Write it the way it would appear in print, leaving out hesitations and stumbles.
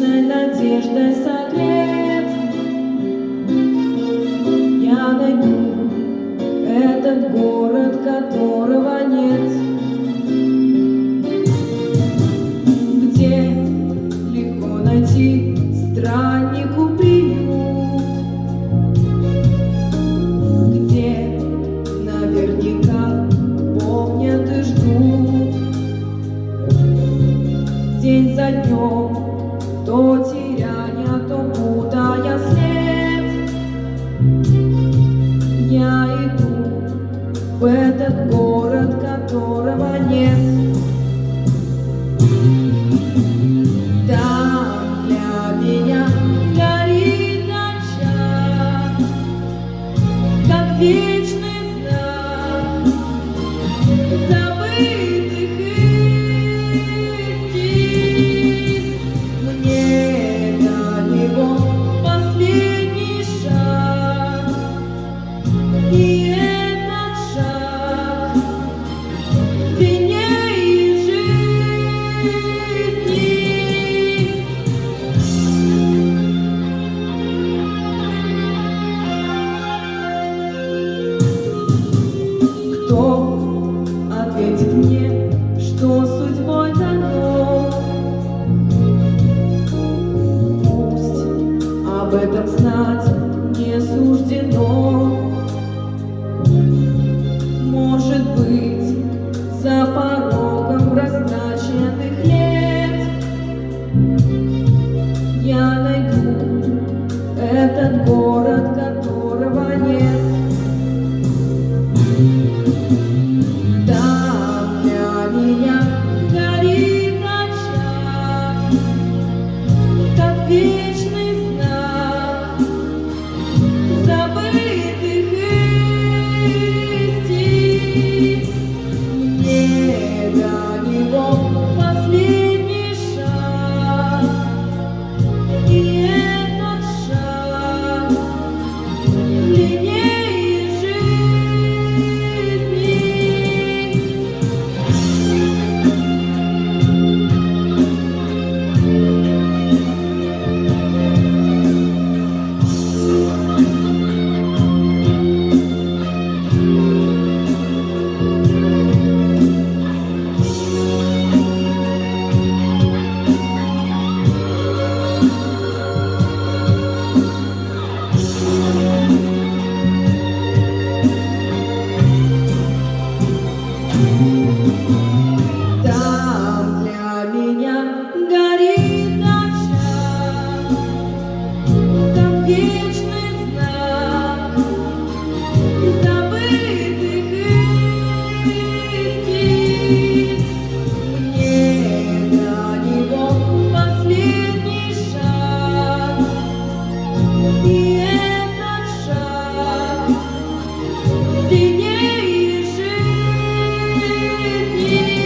вечной надеждой согрет. Я найду этот город, которого нет, где легко найти страннику приют, где наверняка помнят и ждут день за днем, то теряя, то путая след. Я иду в этот город, которого нет. Там для меня горит очаг, как вечный знак забытых истин. Мне до него последний шаг, и этот шаг длиннее жизни. Кто ответит мне, что судьбой дано? Пусть об этом знать не суждено. Может быть, за порогом растраченных лет я найду этот город, которого нет. Там для меня горит очаг, как вечный знак забытых истин. Мне до него последний шаг, и этот шаг длиннее жизни. Там для меня горит очаг, как вечный знак забытых истин. Мне до него последний шаг, и этот шаг длиннее жизни.